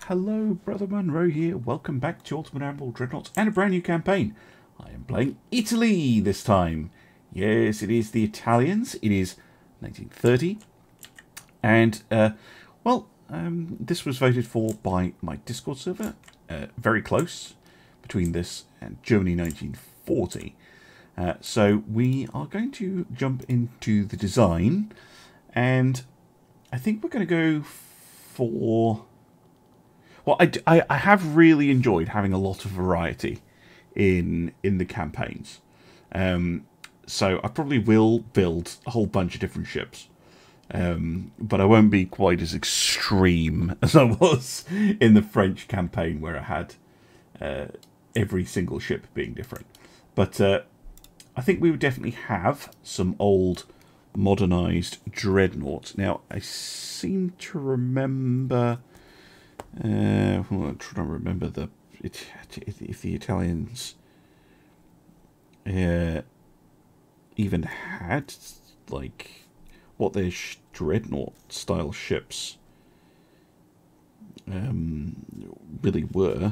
Hello, Brother Monroe here. Welcome back to Ultimate Admiral Dreadnoughts and a brand new campaign. I am playing Italy this time. Yes, it is the Italians. It is 1930. And, this was voted for by my Discord server. Very close between this and Germany 1940. So we are going to jump into the design. And I think we're going to go for... Well, I have really enjoyed having a lot of variety in the campaigns. So I probably will build a whole bunch of different ships. But I won't be quite as extreme as I was in the French campaign, where I had every single ship being different. But I think we would definitely have some old modernized dreadnoughts. Now, I seem to remember... I'm trying to remember if the Italians even had, like, what their dreadnought style ships really were.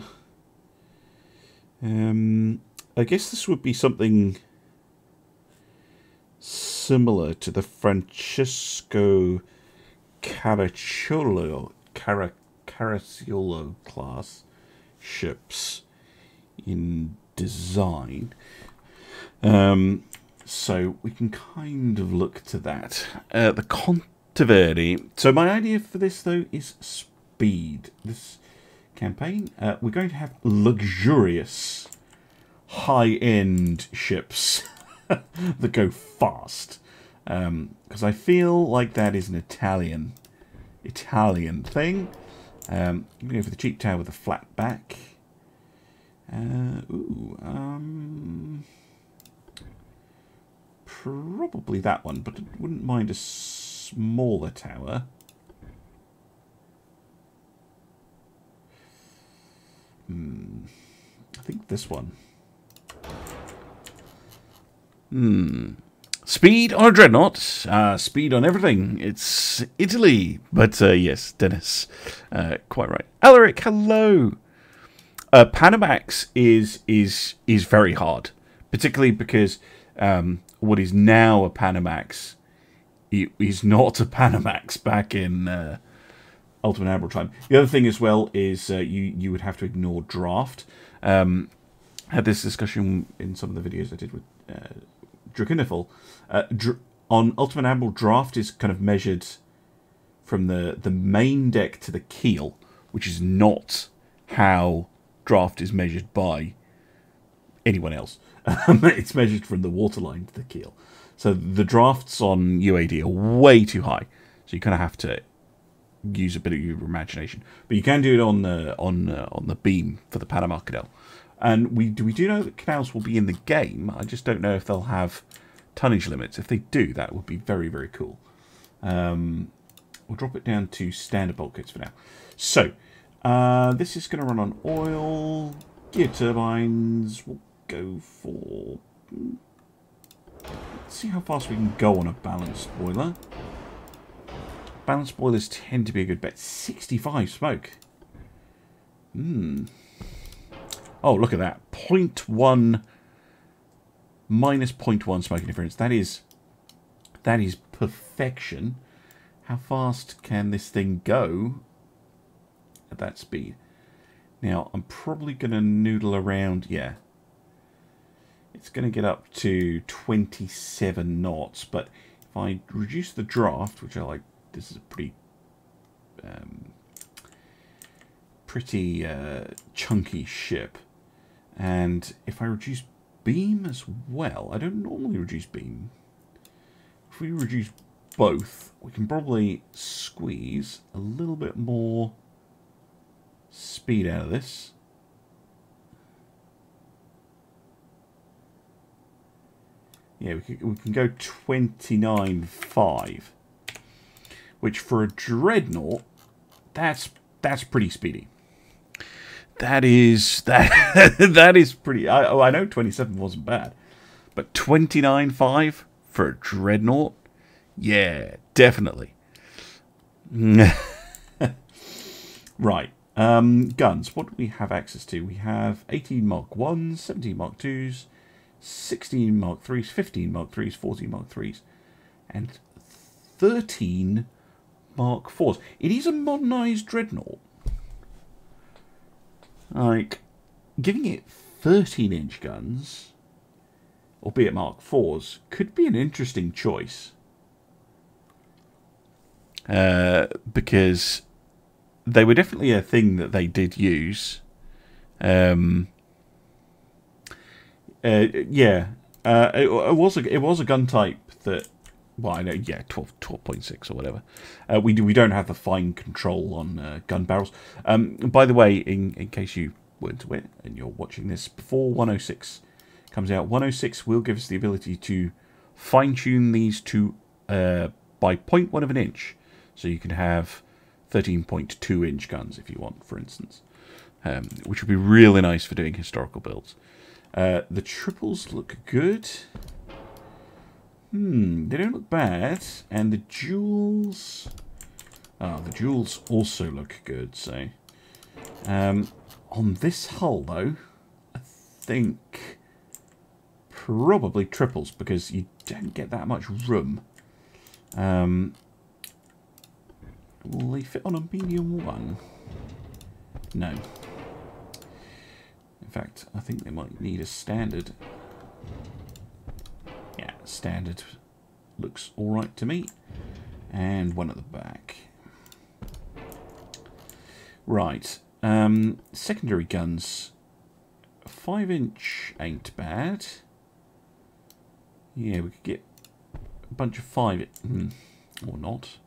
I guess this would be something similar to the Francesco Caracciolo class ships in design. So we can kind of look to that. The Controversy. So my idea for this, though, is speed. This campaign, we're going to have luxurious, high-end ships that go fast. Because I feel like that is an Italian thing. I'm going to go for the cheap tower with a flat back. Probably that one, but I wouldn't mind a smaller tower. I think this one. Speed on a dreadnought, speed on everything. It's Italy, but yes, Dennis, quite right. Alerik, hello. Panamax is very hard, particularly because what is now a Panamax is not a Panamax back in Ultimate Admiral time. The other thing as well is you would have to ignore draft. Had this discussion in some of the videos I did with Dreadnoughts. On Ultimate Admiral, draft is kind of measured from the main deck to the keel, which is not how draft is measured by anyone else. It's measured from the waterline to the keel. So the drafts on UAD are way too high. So you kind of have to use a bit of your imagination. But you can do it on the beam for the Panama Canal. And we do know that canals will be in the game. I just don't know if they'll have tonnage limits. If they do, that would be very, very cool. We'll drop it down to standard bulkheads for now. So, this is going to run on oil. Gear turbines. We'll go for... Let's see how fast we can go on a balanced boiler. Balanced boilers tend to be a good bet. 65 smoke. Oh, look at that. 0.1 minus 0.1 smoke interference. That is perfection. How fast can this thing go at that speed? Now, I'm probably going to noodle around. Yeah. It's going to get up to 27 knots. But if I reduce the draft, which I like, this is a pretty chunky ship. And if I reduce beam as well, I don't normally reduce beam. If we reduce both, we can probably squeeze a little bit more speed out of this. Yeah, we can go 29.5, which for a dreadnought, that's pretty speedy. That is pretty. I know 27 wasn't bad, but 29.5 for a dreadnought, yeah, definitely. Right. Guns. What do we have access to? We have 18 Mark 1s, 17 Mark 2s, 16 Mark 3s, 15 Mark 3s, 14 Mark 3s, and 13 Mark 4s. It is a modernised Dreadnought. Like, giving it 13-inch guns, albeit Mark 4s, could be an interesting choice. Because they were definitely a thing that they did use. Yeah. It was a gun type that, well, I know, yeah, 12.6 or whatever. We don't have the fine control on gun barrels. By the way, in case you weren't aware and you're watching this before 106 comes out, 106 will give us the ability to fine tune these to by 0.1 of an inch, so you can have 13.2 inch guns if you want, for instance, which would be really nice for doing historical builds. The triples look good. They don't look bad. And the duels... Oh, the duels also look good, so... on this hull, though, I think probably triples, because you don't get that much room. Will they fit on a medium one? No. In fact, I think they might need a standard. Yeah, standard looks alright to me. And one at the back. Right. Secondary guns. 5-inch ain't bad. Yeah, we could get a bunch of 5... or not.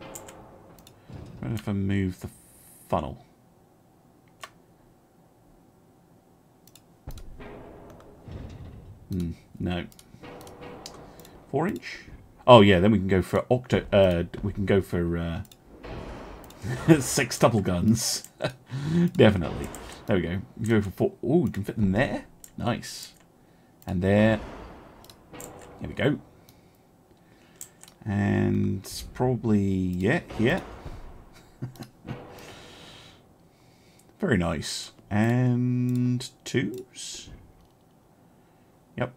I don't know if I move the funnel. No. 4-inch? Oh yeah, then we can go for we can go for 6 double guns. Definitely. There we go. We go for 4. Oh, we can fit them there. Nice. And there. There we go. And probably here. Very nice. And 2s. Yep.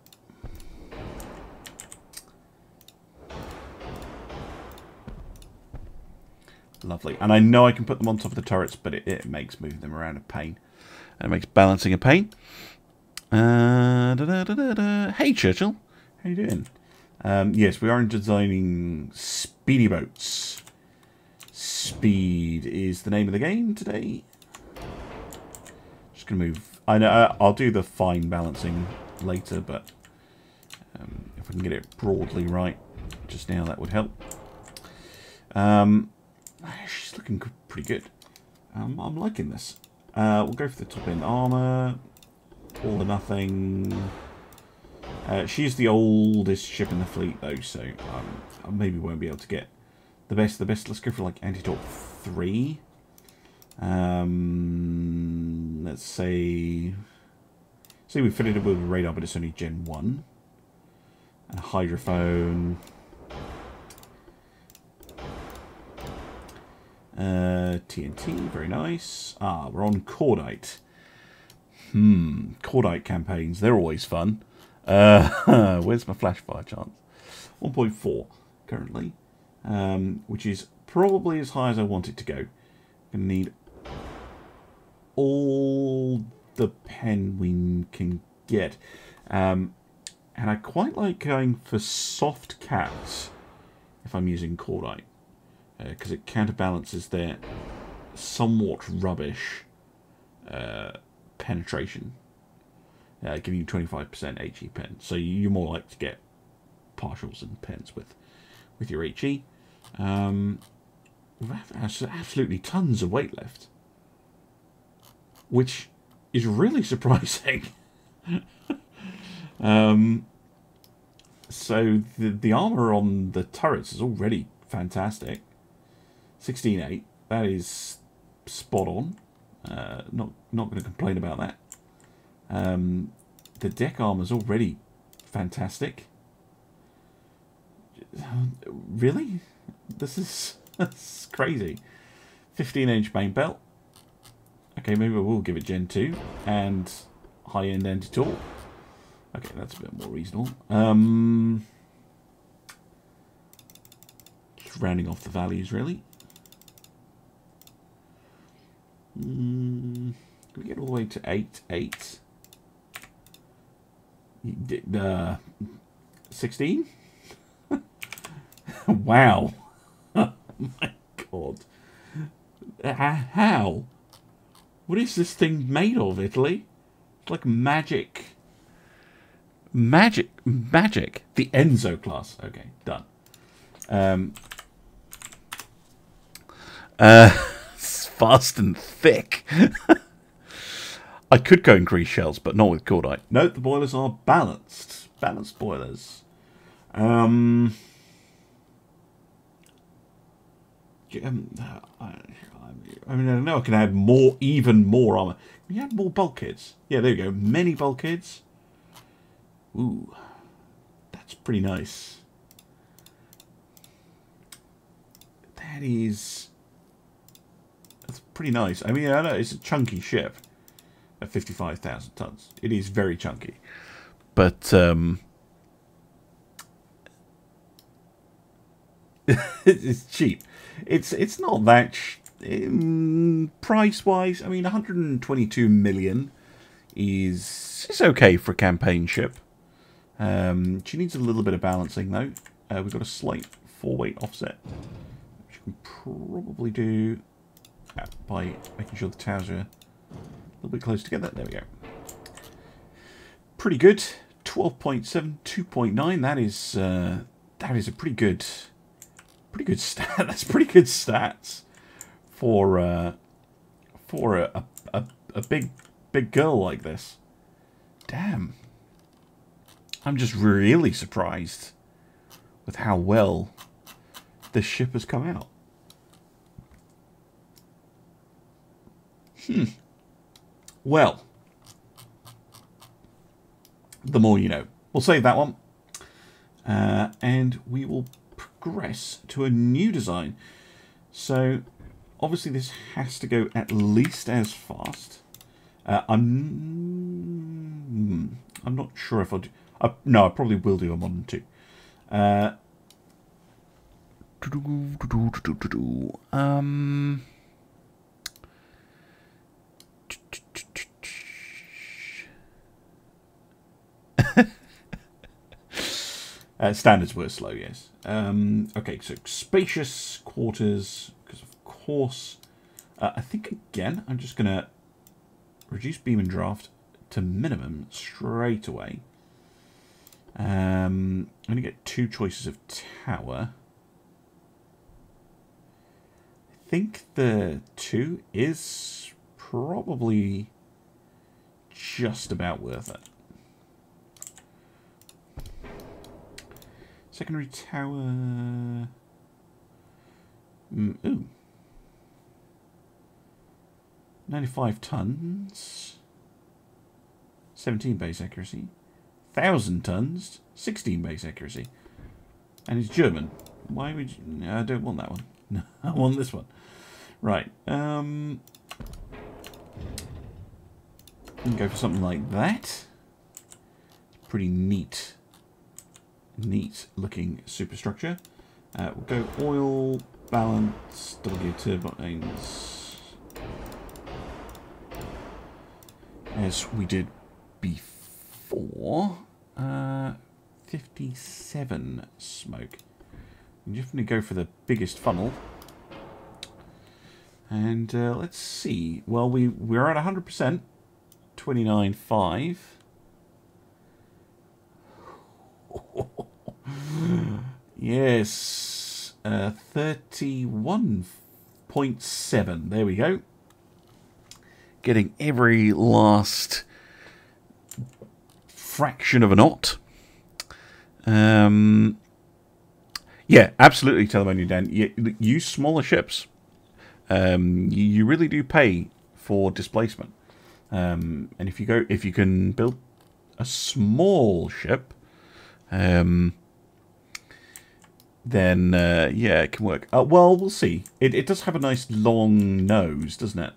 Lovely. And I know I can put them on top of the turrets, but it makes moving them around a pain. And it makes balancing a pain. Hey, Churchill. How you doing? Yes, we are designing speedy boats. Speed is the name of the game today. Just going to move. I know I'll do the fine balancing later, but if I can get it broadly right just now, that would help. She's looking pretty good. I'm liking this. We'll go for the top end armor. All or nothing. She's the oldest ship in the fleet, though, so I maybe won't be able to get the best. Let's go for like anti-torp 3. Let's say we fitted it with a radar, but it's only Gen 1. And a hydrophone. TNT, very nice. Ah, we're on Cordite. Cordite campaigns, they're always fun. Where's my flash fire chance? 1.4 currently, which is probably as high as I want it to go. Gonna need all the pen we can get, and I quite like going for soft caps if I'm using Cordite, because it counterbalances their somewhat rubbish penetration, giving you 25% HE pen. So you're more likely to get partials and pens with your HE. We have absolutely tons of weight left, which is really surprising. So the armor on the turrets is already fantastic. 16.8. That is spot on. Not going to complain about that. The deck armor is already fantastic. Really? That's crazy. 15-inch main belt. Okay, maybe we'll give it Gen 2 and high-end anti-torque. Okay, that's a bit more reasonable. Just rounding off the values, really. Can we get all the way to 8? 16? Wow. Oh my god. How? What is this thing made of, Italy? It's like magic. Magic. The Enzo class. Okay, done. It's fast and thick. I could go increase shells, but not with cordite. Note the boilers are balanced. Balanced boilers. I mean, I know I can add more, even more armor. Can you add more bulkheads? Yeah, there you go. Many bulkheads. Ooh, that's pretty nice. That's pretty nice. I mean, I know it's a chunky ship at 55,000 tons. It is very chunky, but it's cheap. It's not that price wise. I mean, 122 million is okay for a campaign ship. She needs a little bit of balancing though. We've got a slight 4-weight offset, which we can probably do by making sure the towers are a little bit close together. There we go. Pretty good. 12.7, 2.9. That is a pretty good stat. That's pretty good stats for a big girl like this. Damn. I'm just really surprised with how well this ship has come out. Well, the more you know. We'll save that one. And we will progress to a new design. So, obviously this has to go at least as fast. I'm not sure if I'll do... no, I probably will do a modern 2. Standards were slow, yes. Okay, so spacious quarters, because of course, I think again, I'm just going to reduce beam and draft to minimum straight away. I'm going to get 2 choices of tower. I think the 2 is probably just about worth it. Secondary tower. Ooh. 95 tons. 17 base accuracy. 1,000 tons. 16 base accuracy. And it's German. Why would you... No, I don't want that one. No, I want this one. Right. We can go for something like that. Pretty neat. Neat looking superstructure. We'll go oil, balance, double gear turbines, as we did before. 57 smoke. I'm just going to go for the biggest funnel. And let's see. Well, we're at 100%. 29.5. Yes, 31.7. There we go. Getting every last fraction of a knot. Yeah, absolutely, Telemonian Dan. Use smaller ships. You really do pay for displacement. And if you can build a small ship, then yeah, it can work. Well, we'll see. It does have a nice long nose, doesn't it?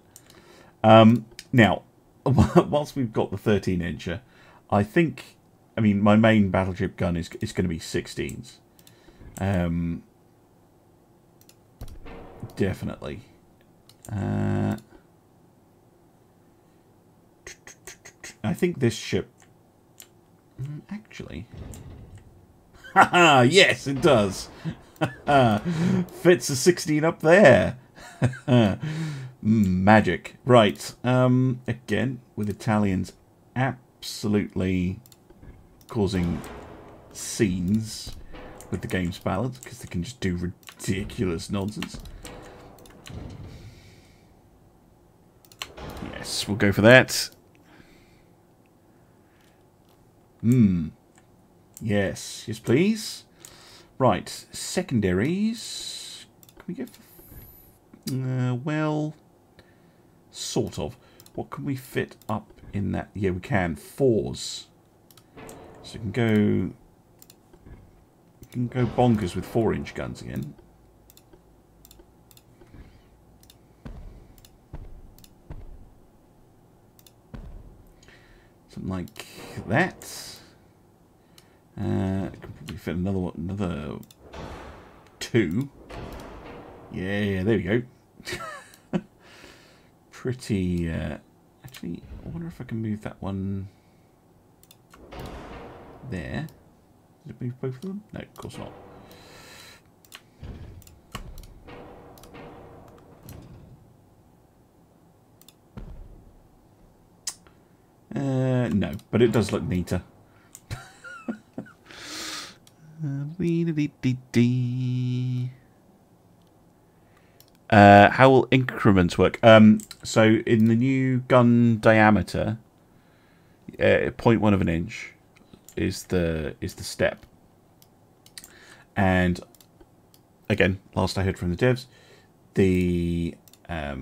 Now, whilst we've got the 13-incher, I think, I mean, my main battleship gun is going to be 16s. Definitely. I think this ship... Actually... Haha, yes, it does. Fits a 16 up there. Magic. Right. Again, with Italians absolutely causing scenes with the game's balance, because they can just do ridiculous nonsense. Yes, we'll go for that. Yes. Yes, please. Right. Secondaries. Can we get... well... Sort of. What can we fit up in that? Yeah, we can. 4s. So we can go... We can go bonkers with 4-inch guns again. Something like that. Can probably fit another one, another 2. Yeah, there we go. Pretty. Actually, I wonder if I can move that one there. Did it move both of them? No, of course not. No, but it does look neater. How will increments work? So in the new gun diameter, 0.1 of an inch is the step. And again, last I heard from the devs, the yeah,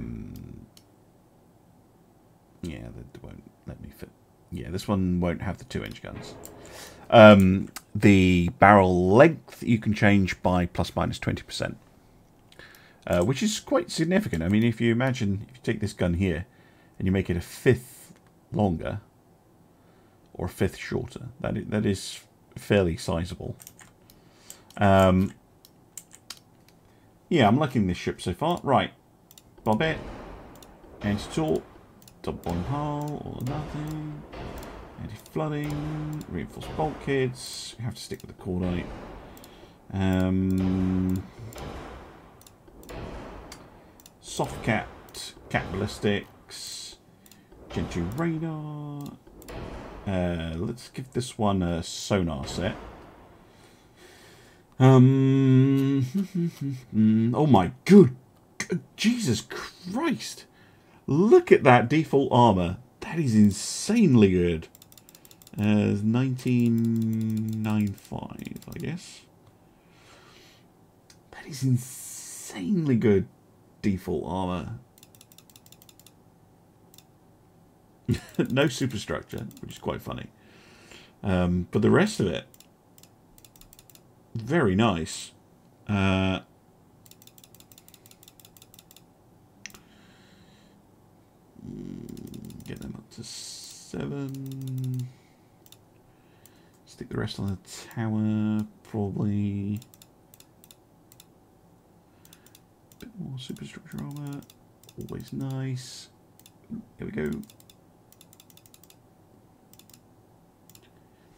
they won't let me fit. Yeah, this one won't have the 2-inch guns. The barrel length you can change by ±20%, which is quite significant. I mean, if you imagine, if you take this gun here and you make it a 1/5 longer or a 1/5 shorter, that is fairly sizable. Yeah, I'm liking this ship so far. Right, Bobette, anti-torp, double bomb hull, all or nothing. Anti-flooding, reinforced bulkheads. You have to stick with the cordite. Soft cat ballistics, Gentry radar. Let's give this one a sonar set. Oh my good Jesus Christ! Look at that default armor. That is insanely good. 1995, I guess. That is insanely good default armor. No superstructure, which is quite funny. But the rest of it, very nice. Get them up to 7. Stick the rest on the tower, probably. Bit more superstructure armor, always nice. Here we go.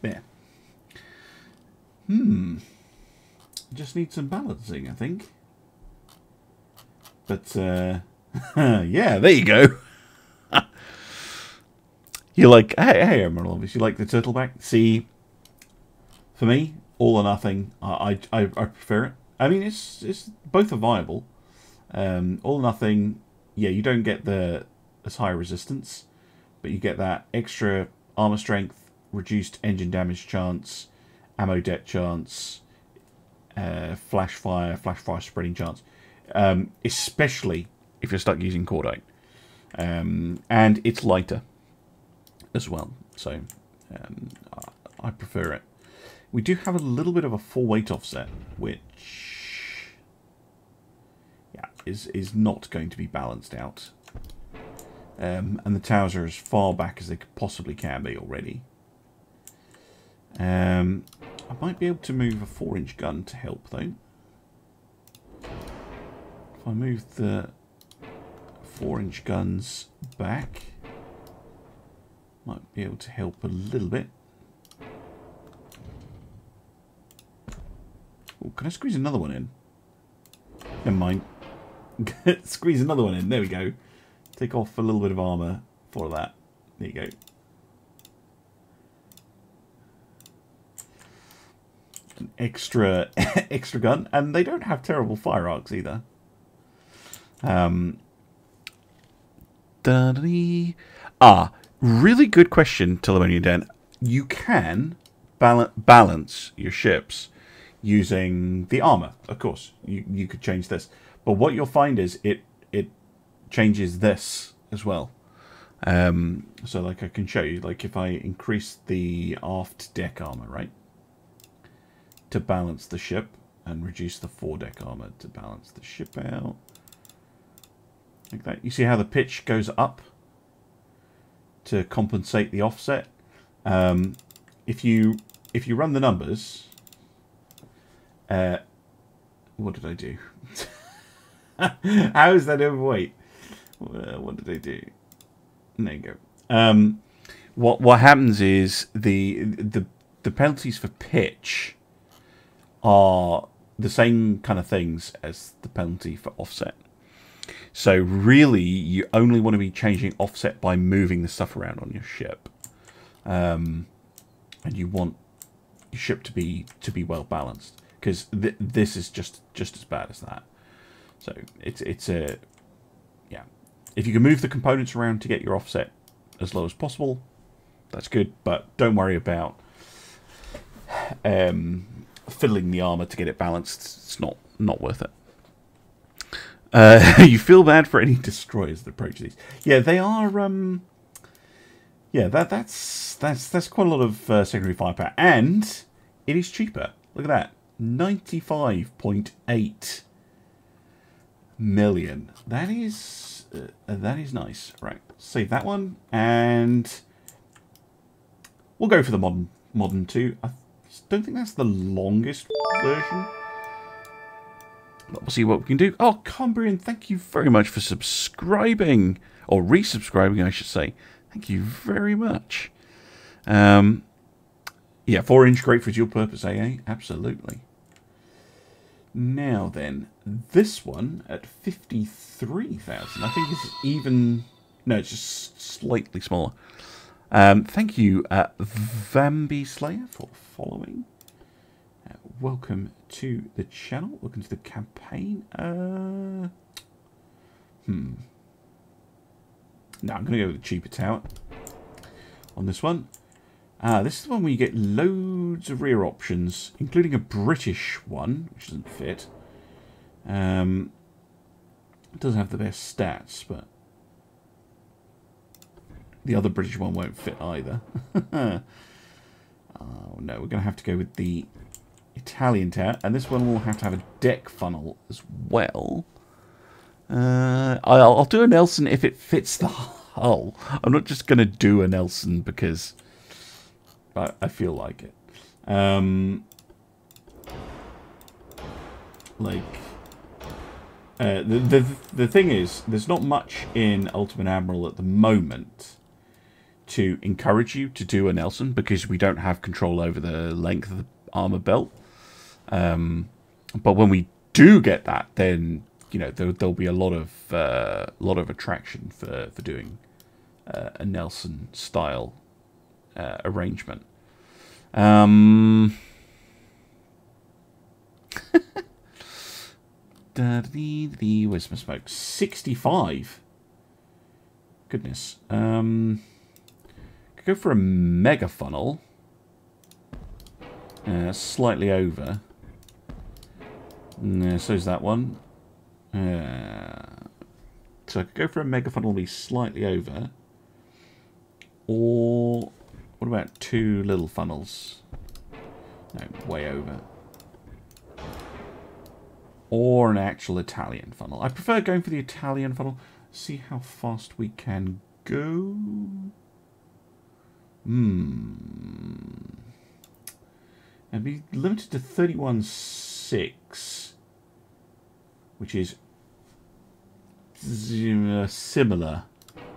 There. Just need some balancing, I think. But yeah, there you go. You're like, hey, Admiral, obviously you like the turtleback. See, for me, all or nothing. I prefer it. I mean, it's both are viable. All or nothing. Yeah, you don't get as high resistance, but you get that extra armor strength, reduced engine damage chance, ammo debt chance, flash fire spreading chance. Especially if you're stuck using cordite, and it's lighter as well, so I prefer it. We do have a little bit of a full weight offset, which is not going to be balanced out. And the towers are as far back as they possibly can be already. I might be able to move a 4-inch gun to help, though. If I move the 4-inch guns back, might be able to help a little bit. Oh, can I squeeze another one in? Never mind. Squeeze another one in. There we go. Take off a little bit of armour for that. There you go. An extra gun, and they don't have terrible fire arcs either. Really good question, Telemonian Den. You can balance your ships using the armor, of course. You could change this, but what you'll find is it changes this as well. So like I can show you, like if I increase the aft deck armor, right, to balance the ship, and reduce the foredeck armor to balance the ship out, like that. You see how the pitch goes up to compensate the offset. If you run the numbers, what did I do? How is that overweight? What did I do? There you go. What happens is the penalties for pitch are the same kind of things as the penalty for offset. So really, you only want to be changing offset by moving the stuff around on your ship, and you want your ship to be well balanced, because this is just as bad as that. So it's a if you can move the components around to get your offset as low as possible, that's good. But don't worry about fiddling the armor to get it balanced. It's not worth it. You feel bad for any destroyers that approach these. Yeah, they are. Yeah, that's quite a lot of secondary firepower, and it is cheaper. Look at that, 95.8 million. That is nice. Right, save that one, and we'll go for the modern 2. I don't think that's the longest version. We'll see what we can do. Oh, Cumbrian, thank you very much for subscribing. Or resubscribing, I should say. Thank you very much. Yeah, 4-inch, great for dual purpose AA. Absolutely. Now then, this one at 53,000. I think it's even... No, it's just slightly smaller. Thank you, Vambi Slayer, for following. Welcome to the channel. Welcome to the campaign. No, I'm going to go with the cheaper tower on this one. This is the one where you get loads of rear options, including a British one, which doesn't fit. It doesn't have the best stats, but the other British one won't fit either. Oh no, we're going to have to go with the Italian tower, and this one will have to have a deck funnel as well. I'll do a Nelson if it fits the hull. I'm not just going to do a Nelson because I feel like it. The thing is, there's not much in Ultimate Admiral at the moment to encourage you to do a Nelson, because we don't have control over the length of the armor belt. But when we do get that, then there'll be a lot of attraction for doing a Nelson style arrangement. Where's my smoke? 65. Goodness. Could go for a mega funnel. Slightly over. So's that one. So I could go for a mega funnel, be slightly over. Or what about 2 little funnels? No, way over. Or an actual Italian funnel. I prefer going for the Italian funnel. See how fast we can go. And be limited to 31.6, which is similar.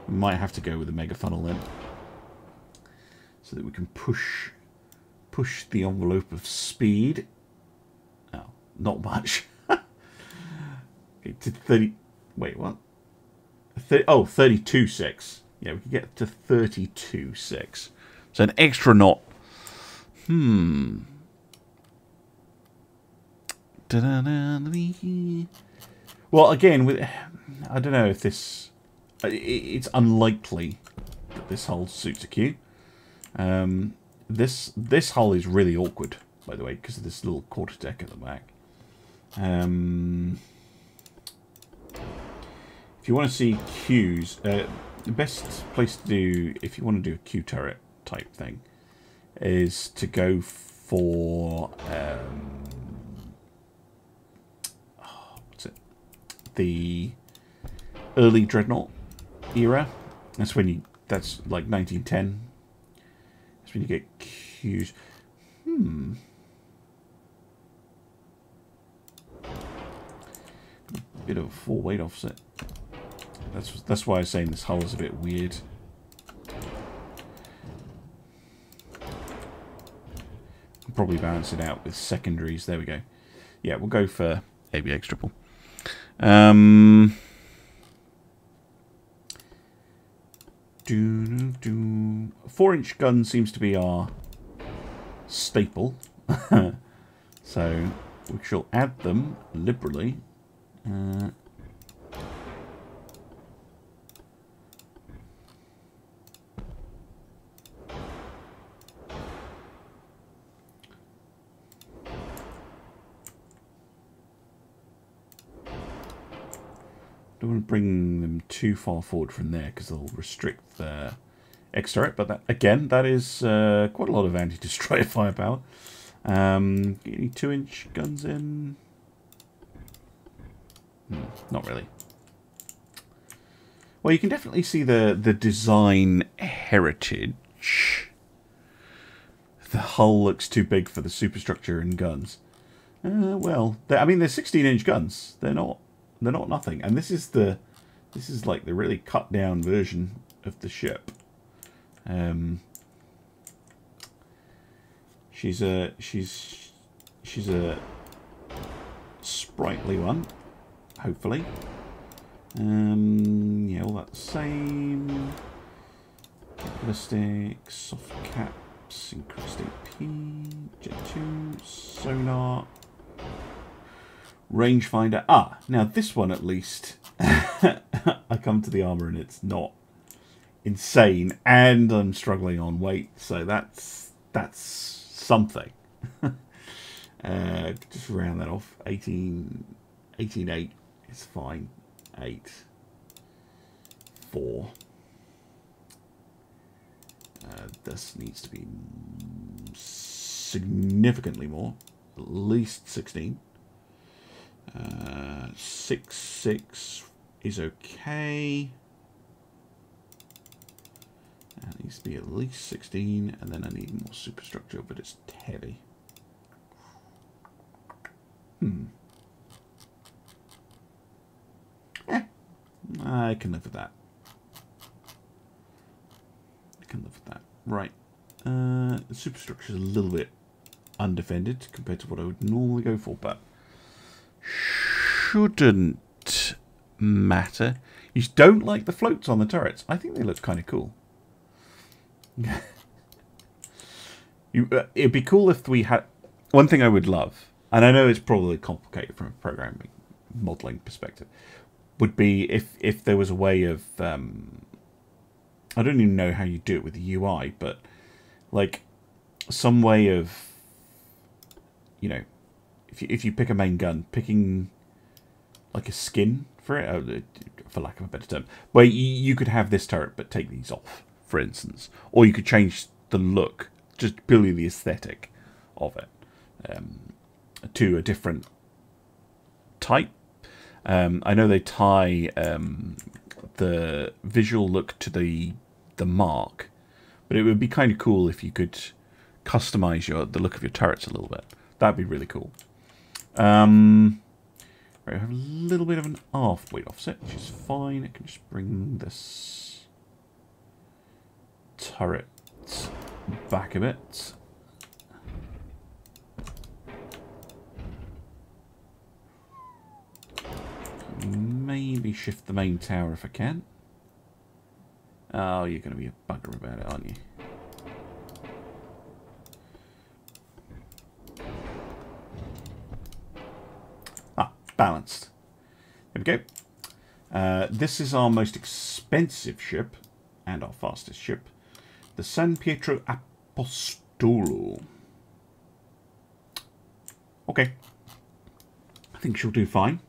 We might have to go with a mega funnel then, so that we can push the envelope of speed. Oh, not much. Okay, to 30. Wait, what? 32.6. Yeah, we can get to 32.6. So an extra knot. Well, again, I don't know if this... It's unlikely that this hull suits a queue. This hull is really awkward, by the way, because of this little quarter deck at the back. If you want to see queues, the best place to do, if you want to do a queue turret type thing, is to go for what's it? The early Dreadnought era. That's when you. That's like 1910. That's when you get queues. Bit of a full weight offset. That's why I was saying this hull is a bit weird. I'll probably balance it out with secondaries. There we go. Yeah, we'll go for MXSvipul. 4-inch gun seems to be our staple. So we shall add them liberally. Don't want to bring them too far forward from there because they'll restrict the X turret. But that, again, that is quite a lot of anti-destroyer firepower. Any 2-inch guns in? Not really. Well, you can definitely see the design heritage. The hull looks too big for the superstructure and guns. Well, I mean, they're 16-inch guns. They're not nothing. And this is like the really cut down version of the ship. She's a sprightly one, hopefully. Yeah, all that the same. Ballistic, soft caps, increased AP, Jet 2, sonar, rangefinder. Ah, now this one at least. I come to the armor and it's not insane, and I'm struggling on weight, so that's something. Just round that off. 18.8 is fine. 8.4. This needs to be significantly more, at least 16. 6.6 is okay. It needs to be at least 16, and then I need more superstructure, but it's heavy. I can live with that. Right. The superstructure is a little bit undefended compared to what I would normally go for, but shouldn't matter. You don't like the floats on the turrets. I think they look kind of cool. It'd be cool if we had... One thing I would love, and I know it's probably complicated from a programming modeling perspective, would be if there was a way of... I don't even know how you do it with the UI, but like some way of, you know, if you pick a main gun, picking like a skin for it, for lack of a better term, where you could have this turret but take these off, for instance, or you could change the look, just purely the aesthetic of it. to a different type. I know they tie the visual look to the mark, but it would be kind of cool if you could customize the look of your turrets a little bit. That'd be really cool. Right, I have a little bit of an weight offset, which is fine. I can just bring this turret back a bit. Maybe shift the main tower if I can. Oh, you're going to be a bugger about it, aren't you? Balanced. There we go. This is our most expensive ship and our fastest ship, the San Pietro Apostolo. Okay, I think she'll do fine.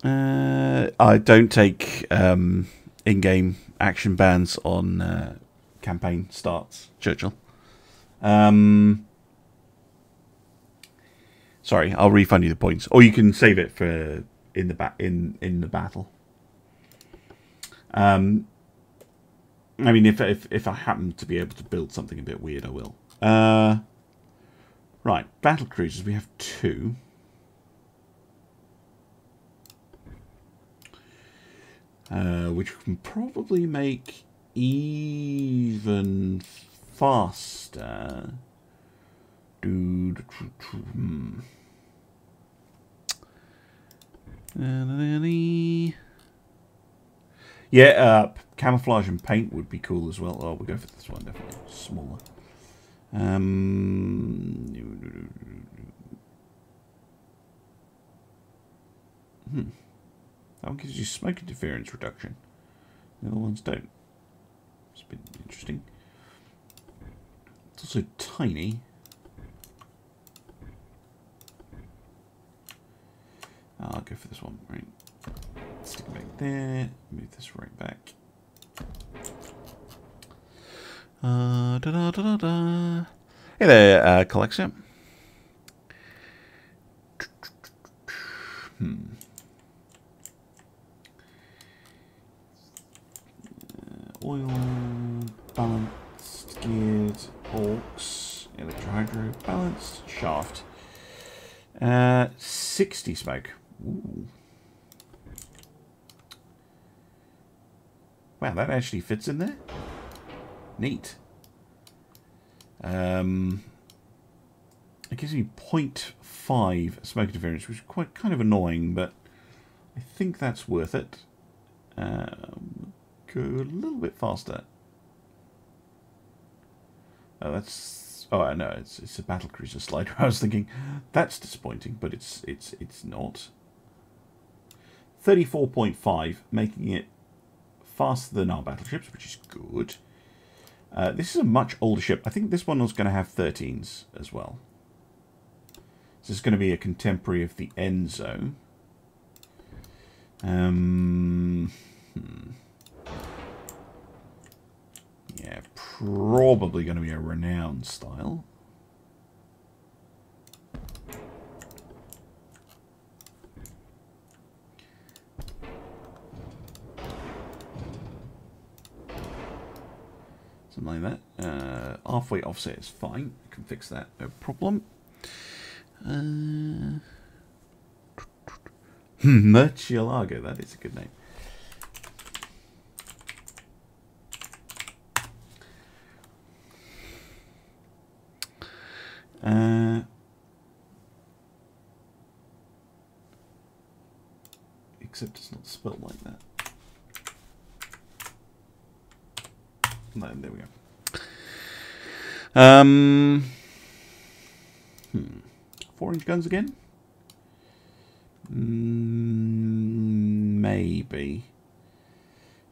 I don't take in-game action bans on campaign starts, Churchill. Sorry, I'll refund you the points, or you can save it for in the battle. I mean, if I happen to be able to build something a bit weird, I will. Right, battle cruisers. We have 2. Which can probably make even faster. Yeah, camouflage and paint would be cool as well. Oh, we'll go for this one, definitely. Smaller. That one gives you smoke interference reduction. The other ones don't. It's a bit interesting. It's also tiny. I'll go for this one. Right. Stick it back there. Move this right back. Hey there, Collector. Oil, balanced, geared, orcs, electro-hydro, balanced, shaft. 60 smoke. Ooh. Wow, that actually fits in there. Neat. It gives me 0.5 smoke interference, which is kind of annoying, but I think that's worth it. Go a little bit faster. Oh, that's. Oh, no, it's a battle cruiser slider. I was thinking that's disappointing, but it's not. 34.5, making it faster than our battleships, which is good. This is a much older ship. I think this one was going to have 13s as well. This is going to be a contemporary of the Enzo. Yeah, probably going to be a renowned style. Something like that. Halfway offset is fine. I can fix that, no problem. Murcielago, that is a good name. Except it's not spelled like that. No, there we go. 4-inch guns again? Maybe.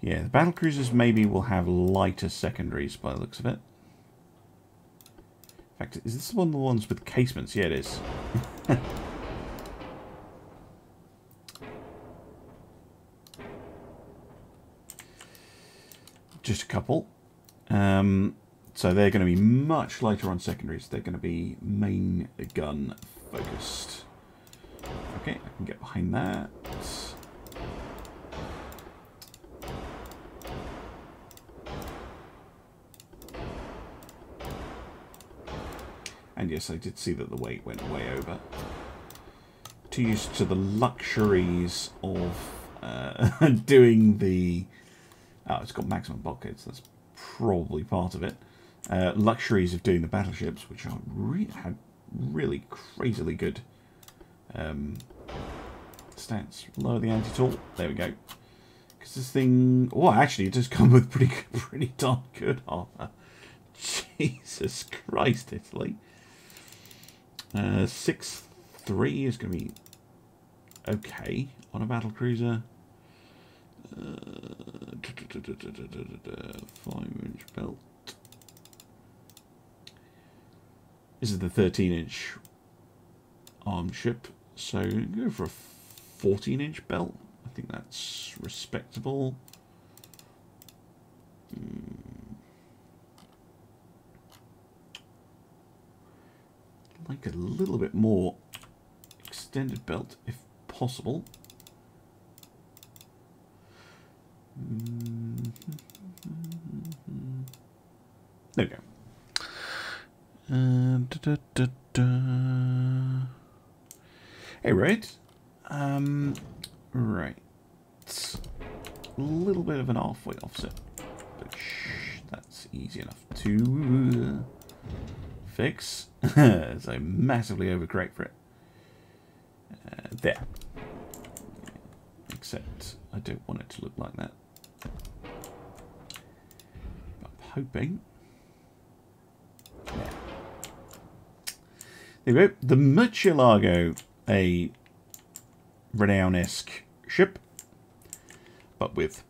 Yeah, the battle cruisers maybe will have lighter secondaries by the looks of it. In fact, is this one of the ones with casements? Yeah, it is. Just a couple. So they're going to be much later on secondaries. They're going to be main gun focused. Okay, I can get behind that. And yes, I did see that the weight went way over. Too used to the luxuries of doing the... Oh, it's got maximum bulkheads. That's probably part of it. Luxuries of doing the battleships, which are had really crazily good stats. Lower the anti-taunt. There we go. Because this thing... Oh, actually, it does come with pretty darn good armor. Jesus Christ, Italy. 6-3 is going to be okay on a battlecruiser. 5-inch belt. This is the 13-inch armed ship, so go for a 14-inch belt. I think that's respectable. Like a little bit more extended belt if possible. There we go. Hey, right. Right. A little bit of an halfway offset, but that's easy enough to fix. So massively overcorrect for it. There. Except I don't want it to look like that. I'm hoping. Yeah. There we go. The Murcielago, a Renown-esque ship, but with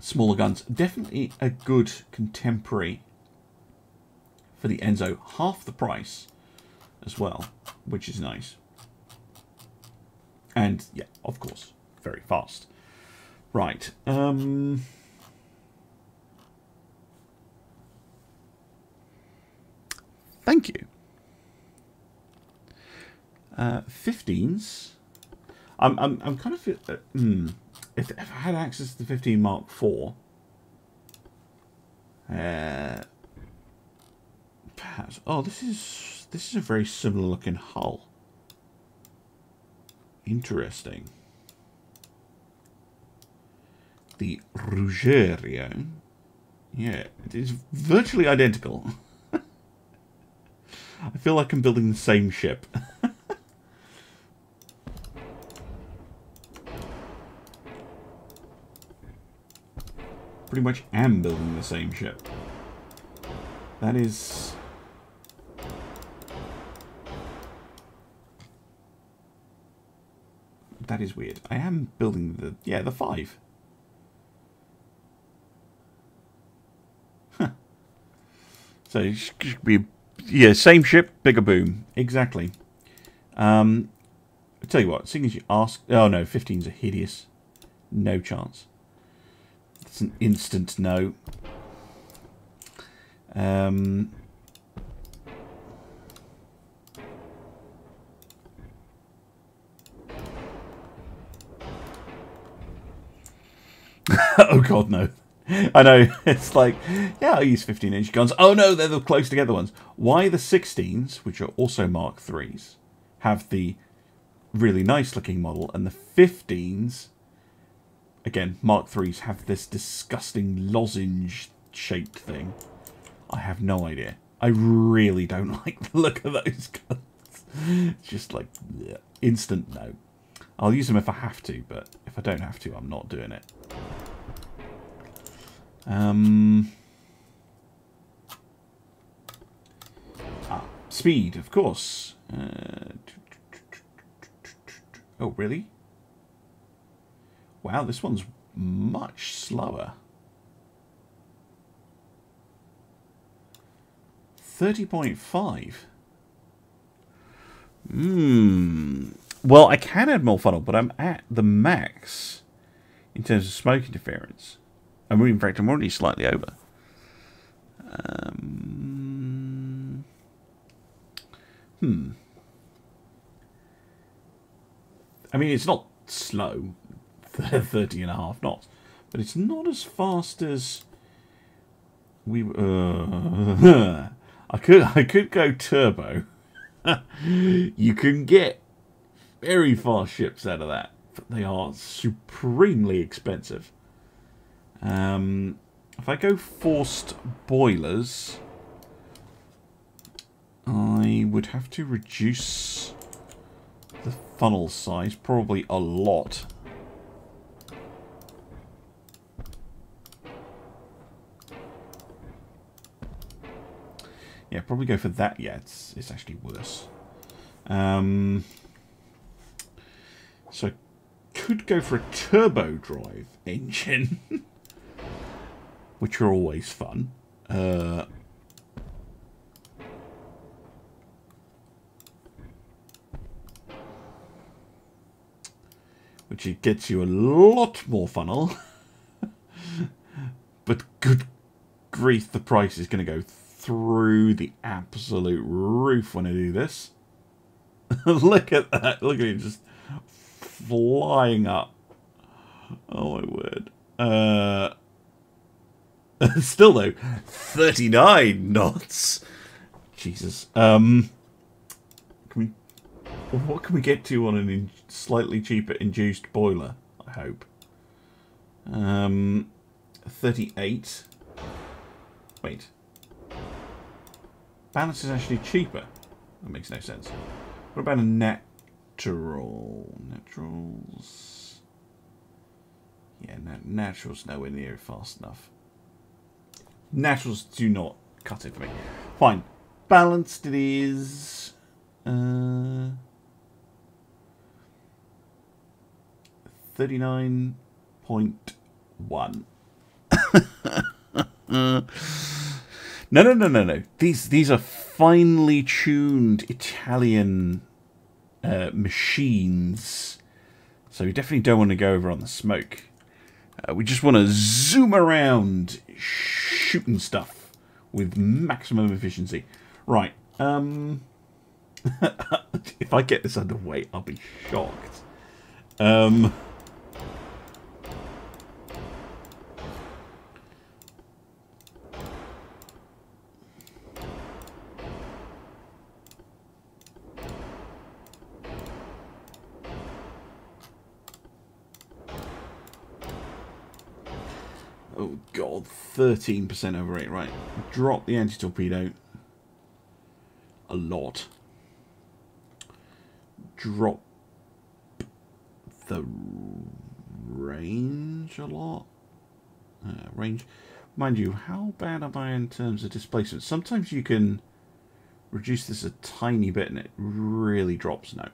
smaller guns. Definitely a good contemporary for the Enzo. Half the price as well, which is nice. And, yeah, of course, very fast. Right. Thank you. 15s. I'm kind of... if I had access to the 15 Mark IV... perhaps... Oh, this is a very similar looking hull. Interesting. The Ruggiero. Yeah, it is virtually identical. I feel like I'm building the same ship. Pretty much am building the same ship. That is... That is weird. I am building the... Yeah, the 5. Huh. So it should be... Yeah, same ship, bigger boom. Exactly. I'll tell you what, seeing as you ask... Oh no, 15s are hideous. No chance. It's an instant no. Oh god, no. I know, it's like, yeah, I'll use 15-inch guns. Oh no, they're the close together ones. Why the 16s, which are also Mark IIIs, have the really nice looking model, and the 15s, again, Mark IIIs, have this disgusting lozenge-shaped thing. I have no idea. I really don't like the look of those guns. It's just like, yeah, instant no. I'll use them if I have to, but if I don't have to, I'm not doing it. Speed, of course. Oh, really? Wow, this one's much slower. 30.5. Well, I can add more funnel, but I'm at the max in terms of smoke interference. In fact, I'm already slightly over. I mean, it's not slow, 30.5 knots, but it's not as fast as we. I could go turbo. You can get very fast ships out of that, but they are supremely expensive. If I go forced boilers, I would have to reduce the funnel size probably a lot. Yeah, probably go for that. Yeah, it's actually worse. So I could go for a turbo drive engine, which are always fun. Which it gets you a lot more funnel. But good grief, the price is going to go through the absolute roof when I do this. Look at that. Look at it just flying up. Oh my word. Still though, 39 knots. Jesus. What can we get to on a slightly cheaper induced boiler? I hope. 38. Wait. Balance is actually cheaper. That makes no sense. What about a natural? Naturals. Yeah, naturals nowhere near fast enough. Naturals do not cut it for me. Fine. Balanced it is. 39.1. No. These are finely tuned Italian machines. So we definitely don't want to go over on the smoke. We just want to zoom around shooting stuff with maximum efficiency. Right. If I get this underway, I'll be shocked. Oh god, 13% over 8, right. Drop the anti-torpedo. A lot. Drop the range a lot. Range. Mind you, how bad am I in terms of displacement? Sometimes you can reduce this a tiny bit and it really drops. No.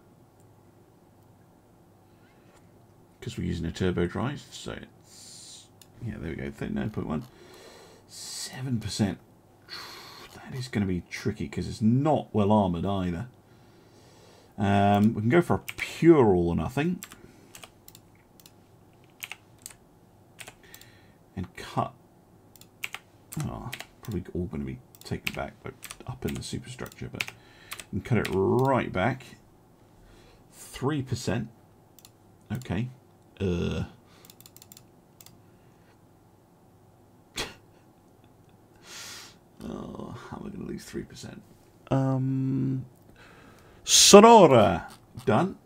Because we're using a turbo drive, so it's... Yeah, there we go, 39.1. 7%. That is going to be tricky because it's not well armoured either. We can go for a pure all or nothing. And cut. Oh, probably all going to be taken back, but up in the superstructure. But we can cut it right back. 3%. Okay. Oh, how am I going to lose 3%? Sonora. Done.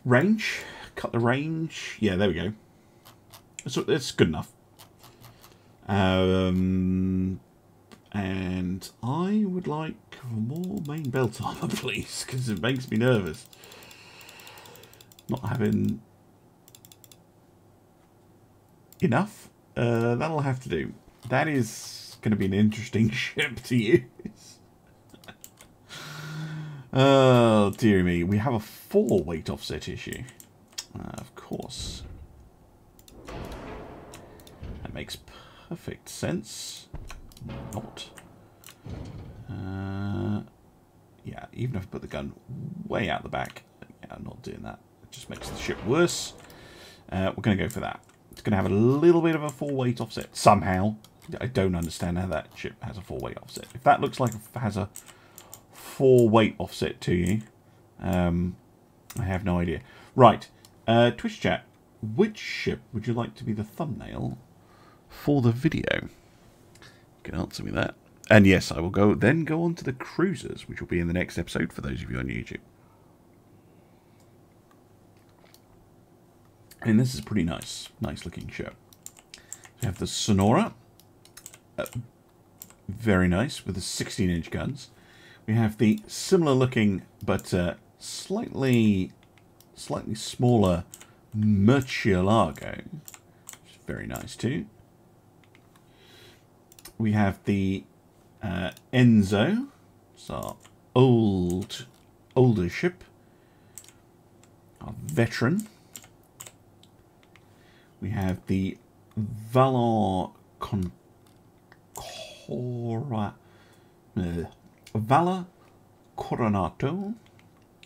Range. Cut the range. Yeah, there we go. So it's good enough. And I would like more main belt armor, please, because it makes me nervous. Not having enough. That'll have to do. That is going to be an interesting ship to use. Oh, dear me. We have a 4 weight offset issue. Of course. That makes perfect sense. Not. Yeah, even if I put the gun way out the back. Yeah, I'm not doing that. It just makes the ship worse. We're going to go for that. going to have a little bit of a 4-weight offset somehow. I don't understand how that ship has a 4-weight offset. If that looks like it has a 4-weight offset to you, I have no idea. Right, Twitch chat. Which ship would you like to be the thumbnail for the video? You can answer me that. And yes, I will go on to the cruisers, which will be in the next episode for those of you on YouTube. And this is a pretty nice looking ship. We have the Sonora, very nice, with the 16-inch guns. We have the similar looking but slightly smaller Murcielago, which is very nice too. We have the Enzo, it's our older ship, our veteran. We have the Valor Coronato,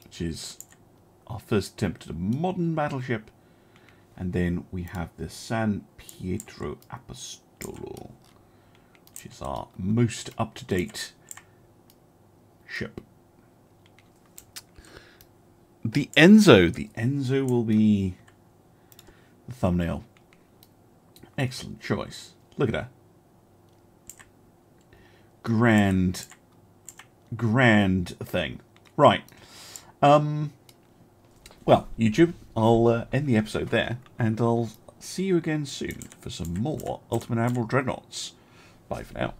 which is our first attempt at a modern battleship. And then we have the San Pietro Apostolo, which is our most up-to-date ship. The Enzo will be the thumbnail. Excellent choice. Look at her. Grand thing. Right. Well, YouTube, I'll end the episode there, and I'll see you again soon for some more Ultimate Admiral Dreadnoughts. Bye for now.